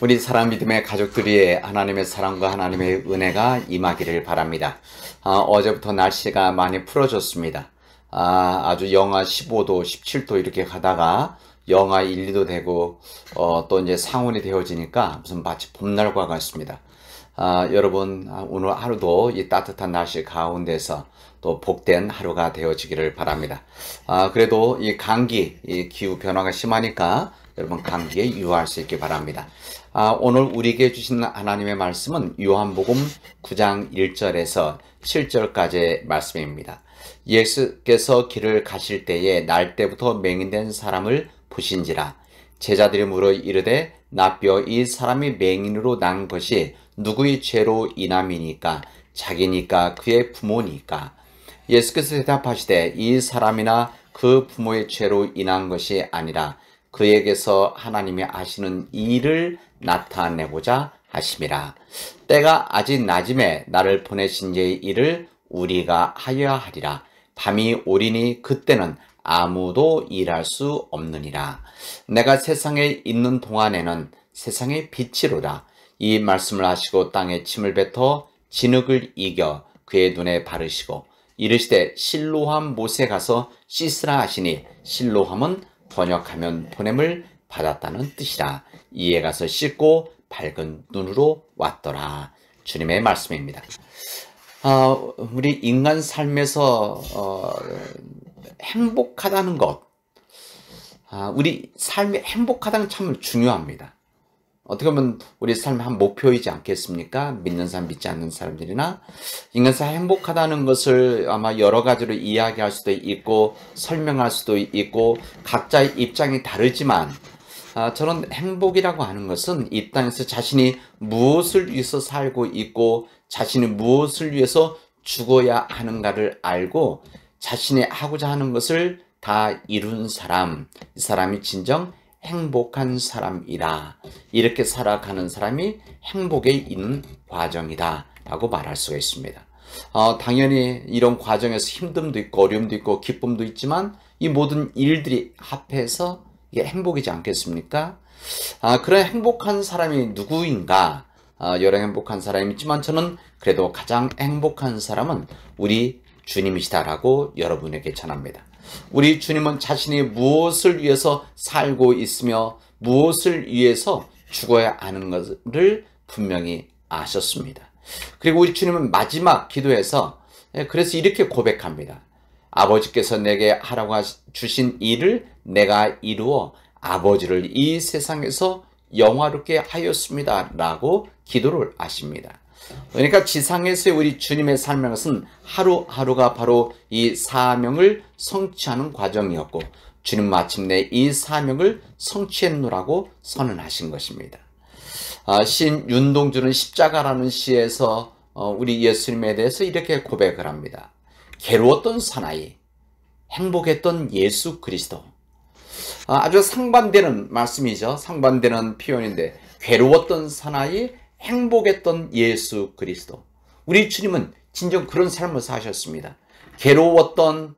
우리 사랑 믿음의 가족들이 하나님의 사랑과 하나님의 은혜가 임하기를 바랍니다. 어제부터 날씨가 많이 풀어졌습니다. 아주 영하 15도, 17도 이렇게 가다가 영하 1, 2도 되고 또 이제 상온이 되어지니까 무슨 마치 봄날과 같습니다. 여러분 오늘 하루도 이 따뜻한 날씨 가운데서 또 복된 하루가 되어지기를 바랍니다. 그래도 이 감기, 이 기후 변화가 심하니까 여러분 감기에 유의할 수 있기 바랍니다. 오늘 우리에게 주신 하나님의 말씀은 요한복음 9장 1절에서 7절까지의 말씀입니다. 예수께서 길을 가실 때에 날 때부터 맹인된 사람을 보신지라. 제자들이 물어 이르되 나뼈 이 사람이 맹인으로 난 것이 누구의 죄로 인함이니까? 자기니까 그의 부모니까? 예수께서 대답하시되 이 사람이나 그 부모의 죄로 인한 것이 아니라 그에게서 하나님이 하시는 일을 나타내고자 하심이라. 때가 아직 낮음에 나를 보내신 이의 일을 우리가 하여야 하리라. 밤이 오리니 그때는 아무도 일할 수 없느니라. 내가 세상에 있는 동안에는 세상의 빛이로라. 이 말씀을 하시고 땅에 침을 뱉어 진흙을 이겨 그의 눈에 바르시고 이르시되 실로함 못에 가서 씻으라 하시니 실로함은 번역하면 보냄을 받았다는 뜻이라. 이에 가서 씻고 밝은 눈으로 왔더라. 주님의 말씀입니다. 우리 인간 삶에서 행복하다는 것, 우리 삶이 행복하다는 참 중요합니다. 어떻게 보면 우리 삶의 한 목표이지 않겠습니까? 믿는 사람, 믿지 않는 사람들이나 인간사회 행복하다는 것을 아마 여러 가지로 이야기할 수도 있고 설명할 수도 있고 각자의 입장이 다르지만 저는 행복이라고 하는 것은 이 땅에서 자신이 무엇을 위해서 살고 있고 자신이 무엇을 위해서 죽어야 하는가를 알고 자신이 하고자 하는 것을 다 이룬 사람, 이 사람이 진정 행복한 사람이다. 이렇게 살아가는 사람이 행복에 있는 과정이다 라고 말할 수가 있습니다. 당연히 이런 과정에서 힘듦도 있고 어려움도 있고 기쁨도 있지만 이 모든 일들이 합해서 이게 행복이지 않겠습니까? 그런 행복한 사람이 누구인가? 여러 행복한 사람이 있지만 저는 그래도 가장 행복한 사람은 우리 주님이시다라고 여러분에게 전합니다. 우리 주님은 자신이 무엇을 위해서 살고 있으며 무엇을 위해서 죽어야 하는 것을 분명히 아셨습니다. 그리고 우리 주님은 마지막 기도에서 그래서 이렇게 고백합니다. 아버지께서 내게 하라고 주신 일을 내가 이루어 아버지를 이 세상에서 영화롭게 하였습니다 라고 기도를 하십니다. 그러니까 지상에서의 우리 주님의 삶의 것은 하루하루가 바로 이 사명을 성취하는 과정이었고 주님 마침내 이 사명을 성취했노라고 선언하신 것입니다. 시인 윤동주는 십자가라는 시에서 우리 예수님에 대해서 이렇게 고백을 합니다. 괴로웠던 사나이, 행복했던 예수 그리스도. 아주 상반되는 말씀이죠. 상반되는 표현인데 괴로웠던 사나이, 행복했던 예수 그리스도. 우리 주님은 진정 그런 삶을 사셨습니다. 괴로웠던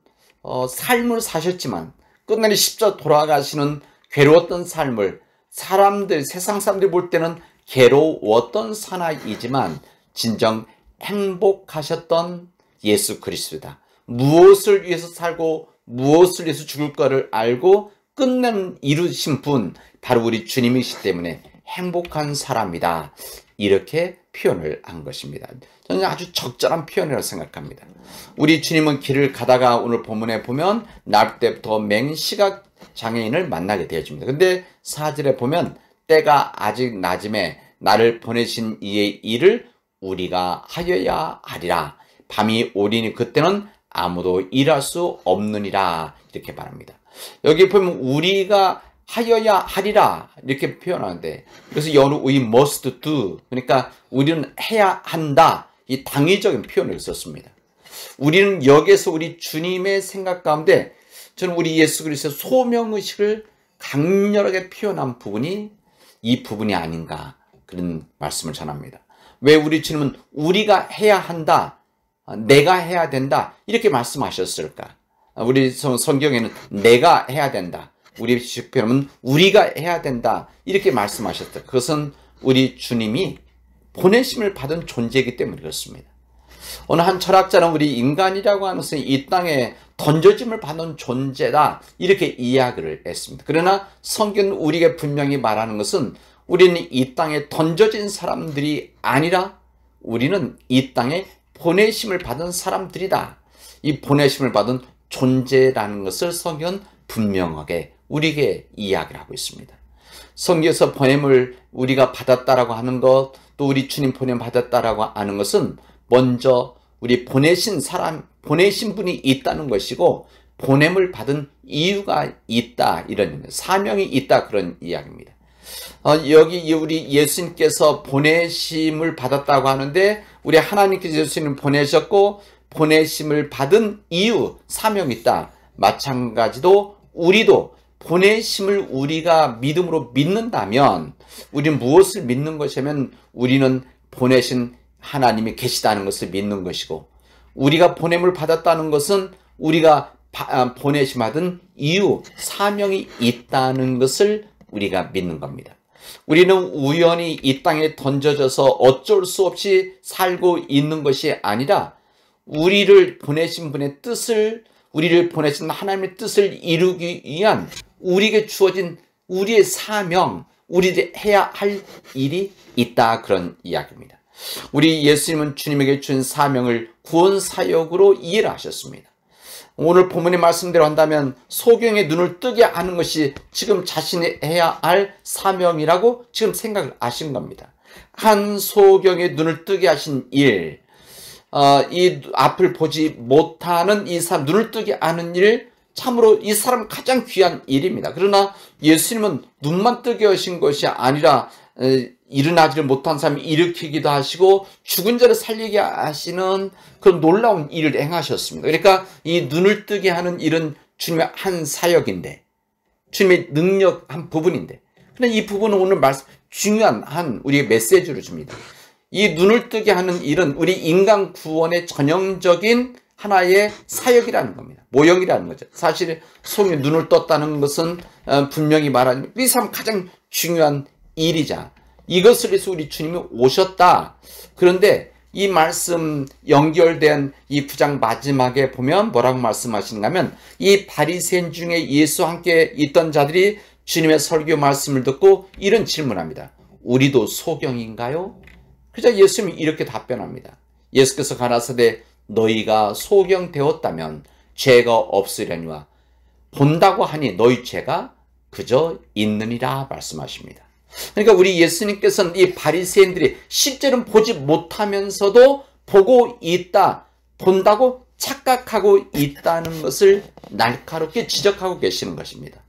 삶을 사셨지만 끝날에 십자가 돌아가시는 괴로웠던 삶을 세상 사람들이 볼 때는 괴로웠던 사나이이지만 진정 행복하셨던 예수 그리스도다. 무엇을 위해서 살고 무엇을 위해서 죽을까를 알고 끝내는 이루신 분 바로 우리 주님이시기 때문에 행복한 사람이다. 이렇게 표현을 한 것입니다. 저는 아주 적절한 표현이라고 생각합니다. 우리 주님은 길을 가다가 오늘 본문에 보면 날 때부터 맹시각 장애인을 만나게 되어집니다. 근데 4절에 보면 때가 아직 낮음에 나를 보내신 이의 일을 우리가 하여야 하리라. 밤이 오리니 그때는 아무도 일할 수 없느니라. 이렇게 말합니다. 여기 보면 우리가 하여야 하리라 이렇게 표현하는데 그래서 영어로 we must do 그러니까 우리는 해야 한다 이 당위적인 표현을 썼습니다. 우리는 여기에서 우리 주님의 생각 가운데 저는 우리 예수 그리스도의 소명의식을 강렬하게 표현한 부분이 이 부분이 아닌가 그런 말씀을 전합니다. 왜 우리 주님은 우리가 해야 한다 내가 해야 된다 이렇게 말씀하셨을까? 우리 성경에는 내가 해야 된다 우리 표현은 우리가 해야 된다 이렇게 말씀하셨다. 그것은 우리 주님이 보내심을 받은 존재이기 때문에 그렇습니다. 어느 한 철학자는 우리 인간이라고 하는 것은 이 땅에 던져짐을 받는 존재다 이렇게 이야기를 했습니다. 그러나 성경은 우리에게 분명히 말하는 것은 우리는 이 땅에 던져진 사람들이 아니라 우리는 이 땅에 보내심을 받은 사람들이다. 이 보내심을 받은 존재라는 것을 성경은 분명하게 우리에게 이야기를 하고 있습니다. 성경에서 보냄을 우리가 받았다라고 하는 것, 또 우리 주님 보냄 받았다라고 하는 것은 먼저 우리 보내신 사람, 보내신 분이 있다는 것이고 보냄을 받은 이유가 있다, 이런 사명이 있다, 그런 이야기입니다. 여기 우리 예수님께서 보내심을 받았다고 하는데 우리 하나님께서 예수님을 보내셨고 보내심을 받은 이유, 사명이 있다. 마찬가지로 우리도 보내심을 우리가 믿음으로 믿는다면 우리는 무엇을 믿는 것이냐면 우리는 보내신 하나님이 계시다는 것을 믿는 것이고 우리가 보냄을 받았다는 것은 우리가 보내심 받은 이유, 사명이 있다는 것을 우리가 믿는 겁니다. 우리는 우연히 이 땅에 던져져서 어쩔 수 없이 살고 있는 것이 아니라 우리를 보내신 분의 뜻을, 우리를 보내신 하나님의 뜻을 이루기 위한 우리에게 주어진 우리의 사명, 우리들이 해야 할 일이 있다, 그런 이야기입니다. 우리 예수님은 주님에게 준 사명을 구원 사역으로 이해를 하셨습니다. 오늘 본문의 말씀대로 한다면 소경의 눈을 뜨게 하는 것이 지금 자신이 해야 할 사명이라고 지금 생각을 하신 겁니다. 한 소경의 눈을 뜨게 하신 일, 이 앞을 보지 못하는 이 사람 눈을 뜨게 하는 일, 참으로 이 사람 가장 귀한 일입니다. 그러나 예수님은 눈만 뜨게 하신 것이 아니라 일어나지를 못한 사람을 일으키기도 하시고 죽은 자를 살리게 하시는 그런 놀라운 일을 행하셨습니다. 그러니까 이 눈을 뜨게 하는 일은 주님의 한 사역인데, 주님의 능력 한 부분인데, 그런데 이 부분은 오늘 말씀 중요한 한 우리의 메시지를 줍니다. 이 눈을 뜨게 하는 일은 우리 인간 구원의 전형적인 하나의 사역이라는 겁니다. 모형이라는 거죠. 사실 소경이 눈을 떴다는 것은 분명히 말하는 이 사람 가장 중요한 일이자 이것을 위해서 우리 주님이 오셨다. 그런데 이 말씀 연결된 이 9장 마지막에 보면 뭐라고 말씀하시는가 하면 이 바리새인 중에 예수와 함께 있던 자들이 주님의 설교 말씀을 듣고 이런 질문합니다. 우리도 소경인가요? 그래서 예수님이 이렇게 답변합니다. 예수께서 가라사대 너희가 소경되었다면 죄가 없으려니와 본다고 하니 너희 죄가 그저 있느니라 말씀하십니다. 그러니까 우리 예수님께서는 이 바리새인들이 실제로는 보지 못하면서도 보고 있다, 본다고 착각하고 있다는 것을 날카롭게 지적하고 계시는 것입니다.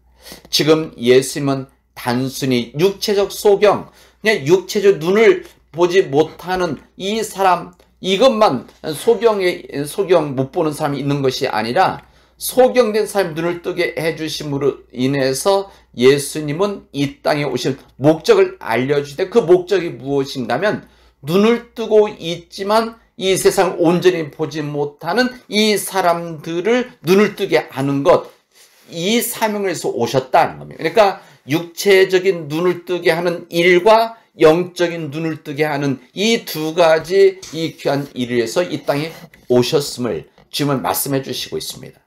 지금 예수님은 단순히 육체적 소경, 그냥 육체적 눈을 보지 못하는 이 사람, 이것만 소경 못 보는 사람이 있는 것이 아니라 소경된 사람 눈을 뜨게 해주심으로 인해서 예수님은 이 땅에 오신 목적을 알려주되 그 목적이 무엇인가 하면 눈을 뜨고 있지만 이 세상을 온전히 보지 못하는 이 사람들을 눈을 뜨게 하는 것, 이 사명을 해서 오셨다는 겁니다. 그러니까 육체적인 눈을 뜨게 하는 일과 영적인 눈을 뜨게 하는 이 두 가지 이 귀한 일을 위해서 이 땅에 오셨음을 지금 말씀해 주시고 있습니다.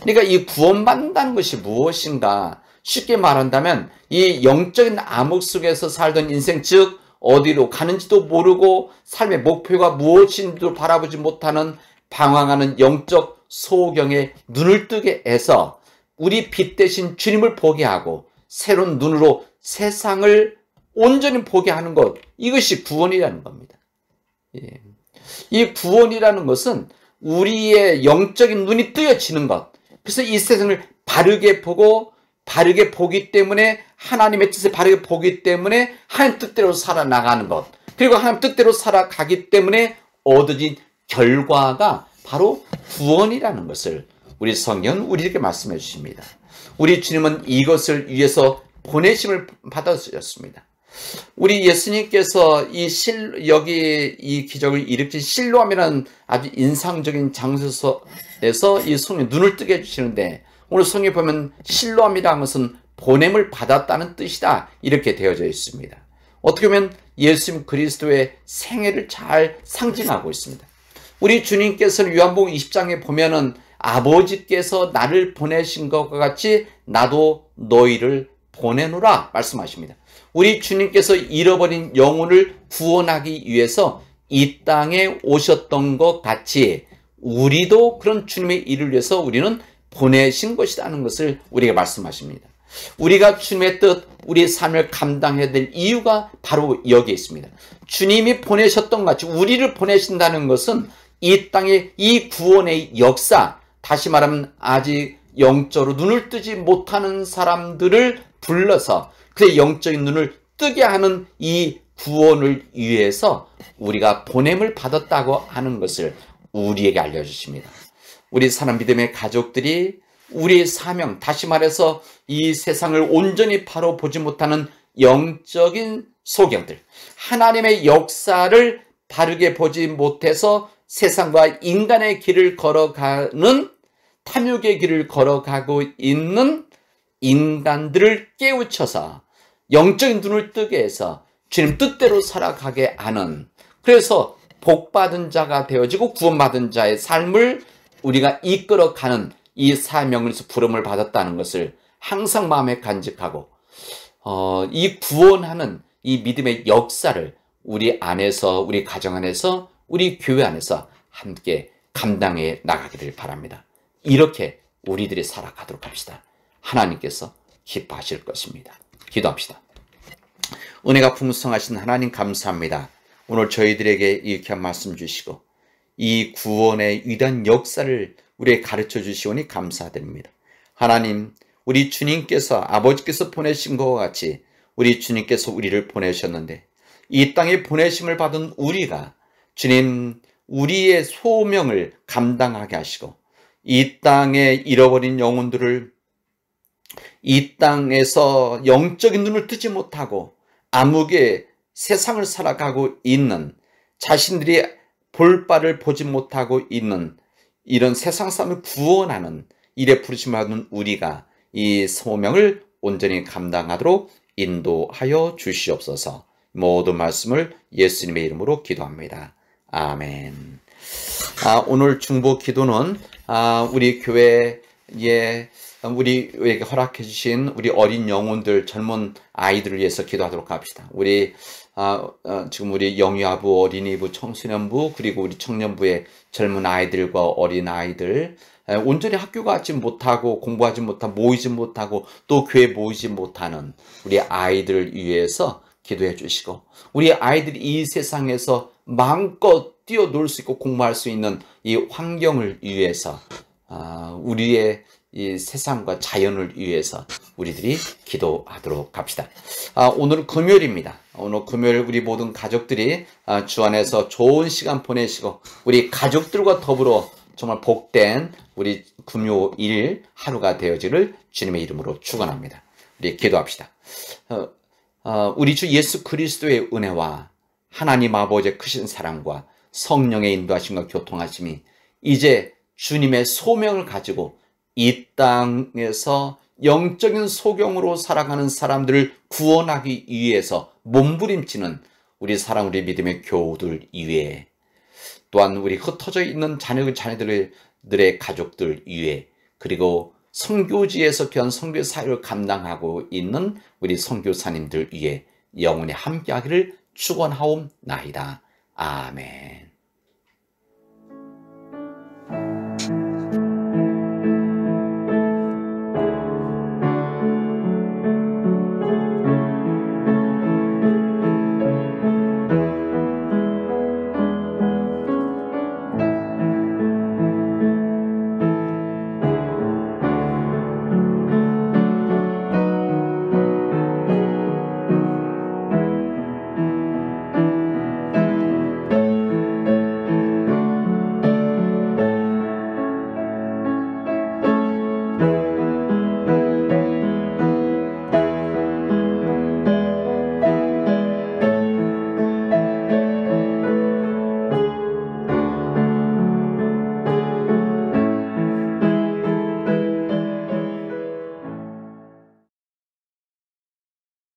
그러니까 이 구원받는다는 것이 무엇인가? 쉽게 말한다면 이 영적인 암흑 속에서 살던 인생, 즉 어디로 가는지도 모르고 삶의 목표가 무엇인지도 바라보지 못하는 방황하는 영적 소경의 눈을 뜨게 해서 우리 빛 대신 주님을 보게 하고 새로운 눈으로 세상을 온전히 보게 하는 것, 이것이 구원이라는 겁니다. 이 구원이라는 것은 우리의 영적인 눈이 뜨여지는 것, 그래서 이 세상을 바르게 보고 바르게 보기 때문에 하나님의 뜻을 바르게 보기 때문에 하나님 뜻대로 살아나가는 것, 그리고 하나님 뜻대로 살아가기 때문에 얻어진 결과가 바로 구원이라는 것을 우리 성경은 우리에게 말씀해 주십니다. 우리 주님은 이것을 위해서 보내심을 받으셨습니다. 우리 예수님께서 여기 이 기적을 일으킨 실로암이라는 아주 인상적인 장소에서 이 성령 눈을 뜨게 해주시는데, 오늘 성경에 보면 실로암이라는 것은 보냄을 받았다는 뜻이다, 이렇게 되어져 있습니다. 어떻게 보면 예수님 그리스도의 생애를 잘 상징하고 있습니다. 우리 주님께서는 요한복음 20장에 보면은 아버지께서 나를 보내신 것과 같이 나도 너희를 보내노라 말씀하십니다. 우리 주님께서 잃어버린 영혼을 구원하기 위해서 이 땅에 오셨던 것 같이 우리도 그런 주님의 일을 위해서 우리는 보내신 것이라는 것을 우리에게 말씀하십니다. 우리가 주님의 뜻, 우리의 삶을 감당해야 될 이유가 바로 여기에 있습니다. 주님이 보내셨던 것 같이 우리를 보내신다는 것은 이 땅의 이 구원의 역사, 다시 말하면 아직 영적으로 눈을 뜨지 못하는 사람들을 불러서 그의 영적인 눈을 뜨게 하는 이 구원을 위해서 우리가 보냄을 받았다고 하는 것을 우리에게 알려주십니다. 우리 사람 믿음의 가족들이 우리의 사명, 다시 말해서 이 세상을 온전히 바로 보지 못하는 영적인 소경들, 하나님의 역사를 바르게 보지 못해서 세상과 인간의 길을 걸어가는, 탐욕의 길을 걸어가고 있는 인간들을 깨우쳐서 영적인 눈을 뜨게 해서 주님 뜻대로 살아가게 하는, 그래서 복받은 자가 되어지고 구원받은 자의 삶을 우리가 이끌어가는 이 사명에서 부름을 받았다는 것을 항상 마음에 간직하고 이 구원하는 이 믿음의 역사를 우리 안에서, 우리 가정 안에서, 우리 교회 안에서 함께 감당해 나가기를 바랍니다. 이렇게 우리들이 살아가도록 합시다. 하나님께서 기뻐하실 것입니다. 기도합시다. 은혜가 풍성하신 하나님 감사합니다. 오늘 저희들에게 이렇게 한 말씀 주시고 이 구원의 위대한 역사를 우리에게 가르쳐 주시오니 감사드립니다. 하나님, 우리 주님께서, 아버지께서 보내신 것과 같이 우리 주님께서 우리를 보내셨는데 이 땅에 보내심을 받은 우리가 주님, 우리의 소명을 감당하게 하시고 이 땅에 잃어버린 영혼들을 이 땅에서 영적인 눈을 뜨지 못하고 암흑의 세상을 살아가고 있는, 자신들이 볼 바를 보지 못하고 있는 이런 세상 사람을 구원하는 일에 부르심을 받은 우리가 이 소명을 온전히 감당하도록 인도하여 주시옵소서. 모든 말씀을 예수님의 이름으로 기도합니다. 아멘. 오늘 중보 기도는 우리 교회에 우리에게 허락해 주신 우리 어린 영혼들, 젊은 아이들을 위해서 기도하도록 합시다. 지금 우리 영유아부, 어린이부, 청소년부, 그리고 우리 청년부의 젊은 아이들과 어린 아이들, 온전히 학교 가지 못하고 공부하지 못하고 모이지 못하고 또 교회 모이지 못하는 우리 아이들을 위해서 기도해 주시고, 우리 아이들이 이 세상에서 마음껏 뛰어놀 수 있고 공부할 수 있는 이 환경을 위해서 우리의 이 세상과 자연을 위해서 우리들이 기도하도록 합시다. 오늘은 금요일입니다. 오늘 금요일 우리 모든 가족들이 주 안에서 좋은 시간 보내시고 우리 가족들과 더불어 정말 복된 우리 금요일 하루가 되어지를 주님의 이름으로 축원합니다. 우리 기도합시다. 우리 주 예수 그리스도의 은혜와 하나님 아버지의 크신 사랑과 성령의 인도하심과 교통하심이 이제 주님의 소명을 가지고 이 땅에서 영적인 소경으로 살아가는 사람들을 구원하기 위해서 몸부림치는 우리 사랑, 우리 믿음의 교우들 이외에, 또한 우리 흩어져 있는 자녀들의 가족들 이외에, 그리고 선교지에서 귀한 선교 사역을 감당하고 있는 우리 선교사님들 위해 영원히 함께하기를 축원하옵나이다. 아멘.